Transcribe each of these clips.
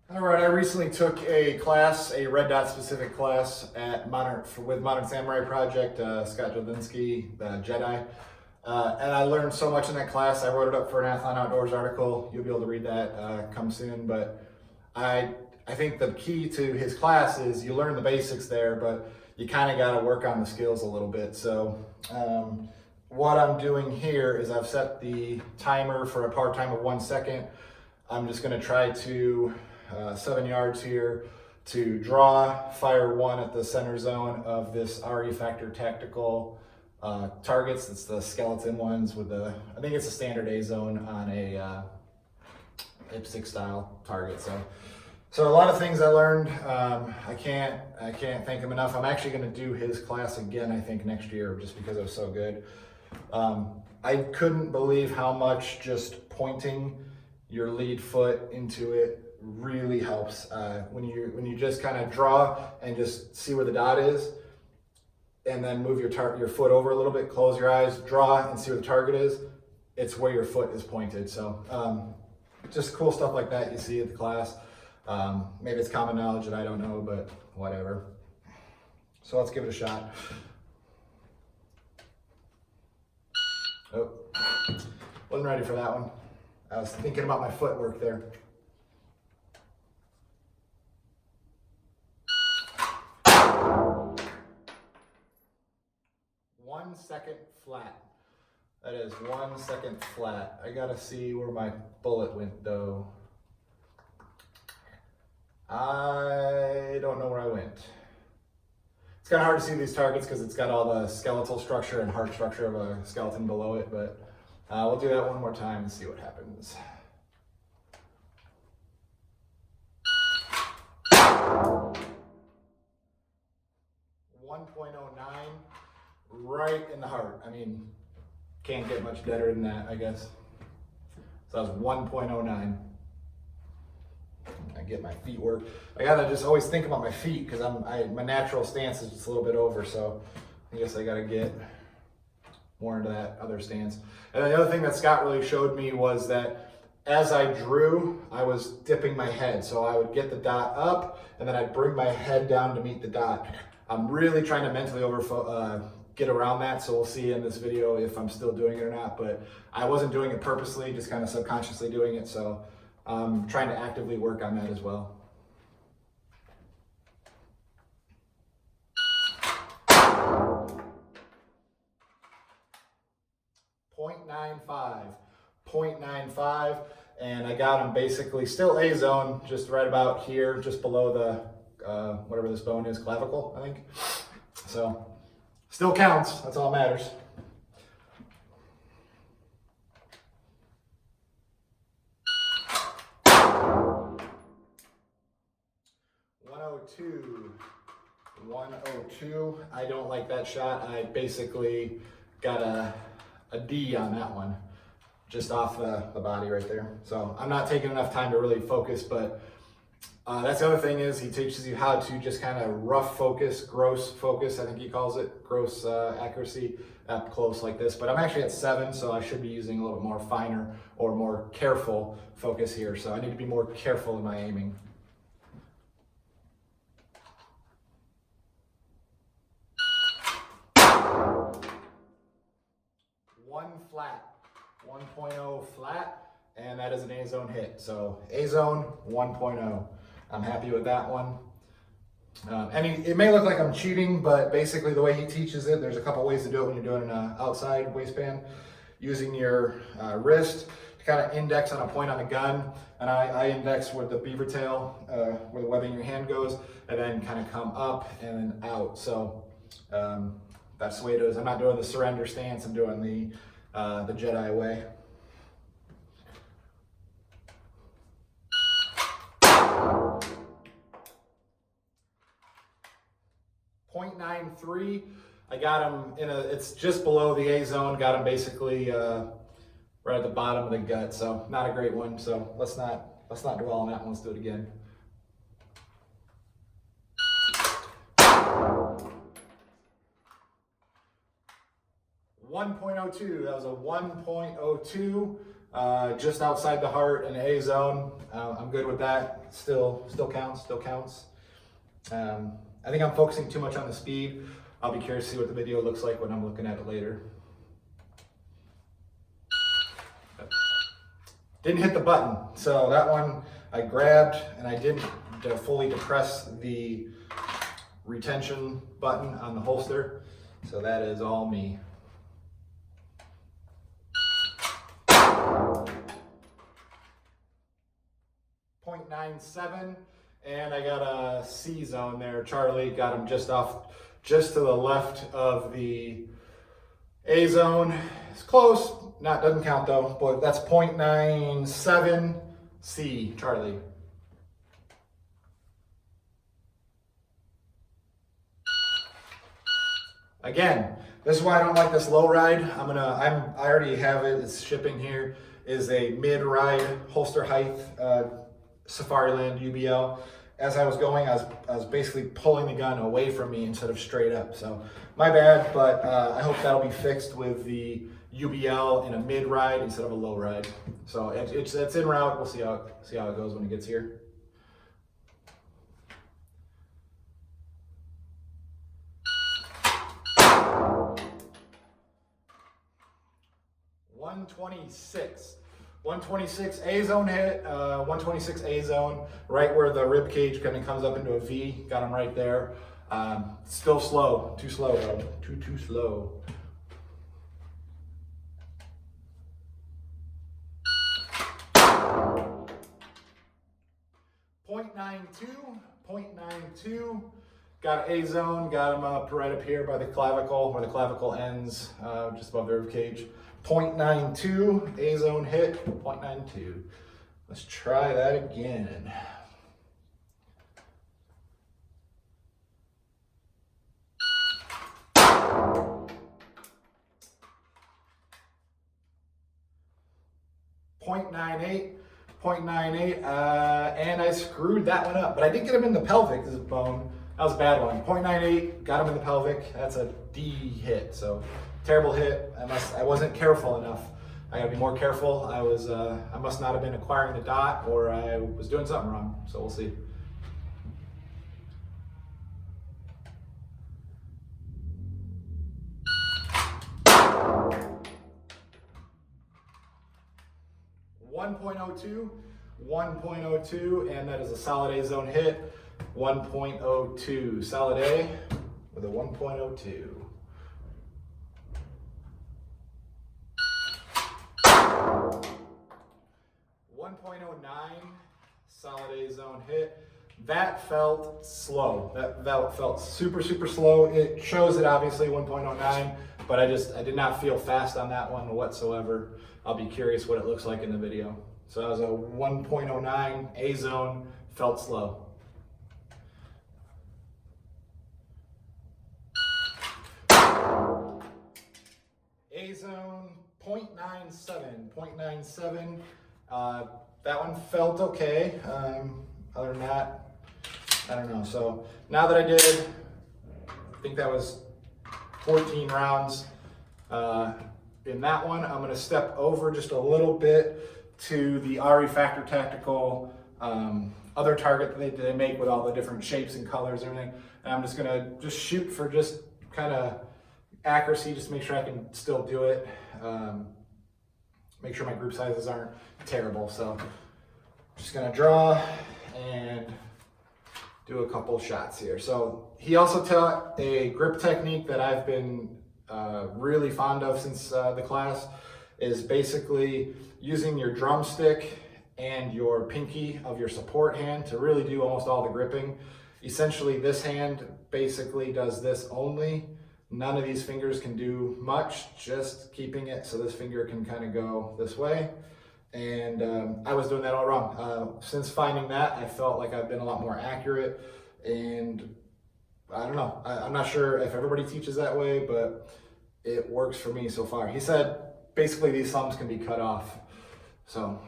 All right, I recently took a class, a red dot specific class with Modern Samurai Project, Scott Jedlinski, the Jedi. And I learned so much in that class. I wrote it up for an Athlon Outdoors article. You'll be able to read that come soon. But I think the key to his class is you learn the basics there, but you kind of got to work on the skills a little bit. So what I'm doing here is I've set the timer for a par time of 1 second. I'm just going to try to 7 yards here to draw, fire one at the center zone of this RE Factor tactical targets. It's the skeleton ones with the, I think it's a standard A zone on a IPSC style target. So a lot of things I learned. I can't thank him enough. I'm actually going to do his class again, I think, next year, just because it was so good. I couldn't believe how much just pointing your lead foot into it really helps. When you just kind of draw and just see where the dot is, and then move your foot over a little bit, close your eyes, draw and see where the target is, it's where your foot is pointed. So just cool stuff like that you see at the class. Maybe it's common knowledge that I don't know, but whatever. So let's give it a shot. Oh, wasn't ready for that one. I was thinking about my footwork there. One second flat. That is 1 second flat. I gotta see where my bullet went though. I don't know where I went. It's kind of hard to see these targets because it's got all the skeletal structure and heart structure of a skeleton below it, but we'll do that one more time and see what happens. .09, right in the heart. I mean, can't get much better than that, I guess. So that was 1.09. I get my feet work. I gotta just always think about my feet because my natural stance is just a little bit over, so I guess I gotta get more into that other stance. And then the other thing that Scott really showed me was that as I drew, I was dipping my head. So I would get the dot up and then I'd bring my head down to meet the dot. I'm really trying to mentally get around that, so we'll see in this video if I'm still doing it or not, but I wasn't doing it purposely, just kind of subconsciously doing it, so I'm trying to actively work on that as well. .95, and I got him basically still A zone, just right about here, just below the whatever this bone is, clavicle, I think. So still counts, that's all that matters. .102. I don't like that shot. I basically got a D on that one, just off the body right there. So I'm not taking enough time to really focus, but that's the other thing is he teaches you how to just kind of rough focus, gross focus, I think he calls it, gross accuracy up close like this. But I'm actually at 7, so I should be using a little bit more finer or more careful focus here. So I need to be more careful in my aiming. One flat, 1.0 flat, and that is an A zone hit. So A zone 1.0. I'm happy with that one. It may look like I'm cheating, but basically the way he teaches it, there's a couple ways to do it when you're doing an outside waistband. Using your wrist to kind of index on a point on the gun, and I index with the beaver tail, where the webbing in your hand goes, and then kind of come up and then out. So that's the way it is. I'm not doing the surrender stance, I'm doing the Jedi way. .93, I got him it's just below the A zone, got him basically right at the bottom of the gut, so not a great one, so let's not dwell on that one, let's do it again. .02, that was a 1.02, just outside the heart in the A zone. I'm good with that. still counts. I think I'm focusing too much on the speed. I'll be curious to see what the video looks like when I'm looking at it later. Didn't hit the button, so that one I grabbed and I didn't fully depress the retention button on the holster, so that is all me. .97, and I got a C zone there. Charlie got him just to the left of the A zone. It's close, doesn't count though, but that's .97 C, Charlie. Again, this is why I don't like this low ride. I already have it, it's shipping here, is a mid-ride holster height Safariland UBL. As I was going, I was basically pulling the gun away from me instead of straight up. So my bad, but I hope that'll be fixed with the UBL in a mid-ride instead of a low ride. So it's en route. We'll see how it goes when it gets here. .126 A zone hit, 126 A zone, right where the rib cage kind of comes up into a V. Got him right there. Still slow, too slow, bro. Too slow. .92. Got A zone, got him up right up here by the clavicle, where the clavicle ends, just above the rib cage. .92, A zone hit, .92. Let's try that again. .98, and I screwed that one up, but I did get him in the pelvic bone. That was a bad one. .98, got him in the pelvic. That's a D hit, so terrible hit. I wasn't careful enough. I gotta be more careful. I must not have been acquiring the dot, or I was doing something wrong, so we'll see. .02, and that is a solid A zone hit. 1.02, solid A with a 1.02. .09, solid A zone hit. That felt slow. That felt super slow. It shows it obviously 1.09, but I did not feel fast on that one whatsoever. I'll be curious what it looks like in the video. So that was a 1.09 A zone, felt slow. A zone, .97. That one felt okay. Other than that, I don't know. So now that I think that was 14 rounds in that one. I'm going to step over just a little bit to the RE Factor Tactical other target that they make with all the different shapes and colors and everything. And I'm just going to shoot for just kind of accuracy, just make sure I can still do it. Make sure my group sizes aren't terrible. So just gonna draw and do a couple shots here. So he also taught a grip technique that I've been really fond of since the class, is basically using your drumstick and your pinky of your support hand to really do almost all the gripping. Essentially, this hand basically does this only. None of these fingers can do much, just keeping it so this finger can kind of go this way. And I was doing that all wrong. Since finding that, I felt like I've been a lot more accurate, and I don't know. I'm not sure if everybody teaches that way, but it works for me so far. He said basically these thumbs can be cut off. So.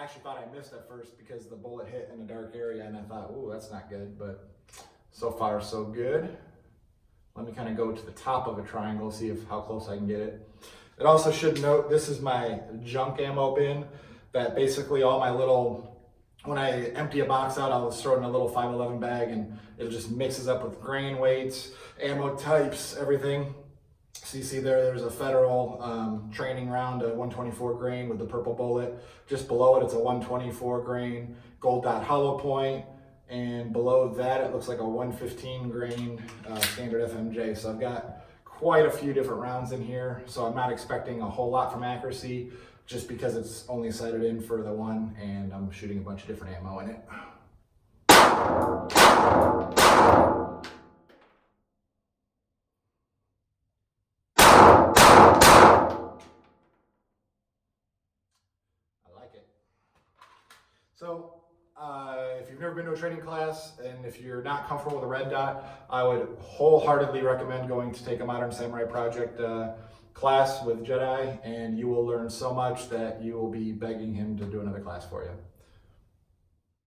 actually thought I missed at first because the bullet hit in a dark area, and I thought, ooh, that's not good, but so far so good. Let me kind of go to the top of a triangle, see how close I can get it. It also should note, this is my junk ammo bin, that basically all my little, when I empty a box out, I'll just throw it in a little 511 bag, and it just mixes up with grain weights, ammo types, everything. So you see there's a Federal training round, a 124 grain with the purple bullet. Just below it, it's a 124 grain gold dot hollow point. And below that, it looks like a 115 grain standard FMJ. So I've got quite a few different rounds in here. So I'm not expecting a whole lot from accuracy, just because it's only sighted in for the one, and I'm shooting a bunch of different ammo in it. So if you've never been to a training class, and if you're not comfortable with a red dot, I would wholeheartedly recommend going to take a Modern Samurai Project class with Jedi, and you will learn so much that you will be begging him to do another class for you.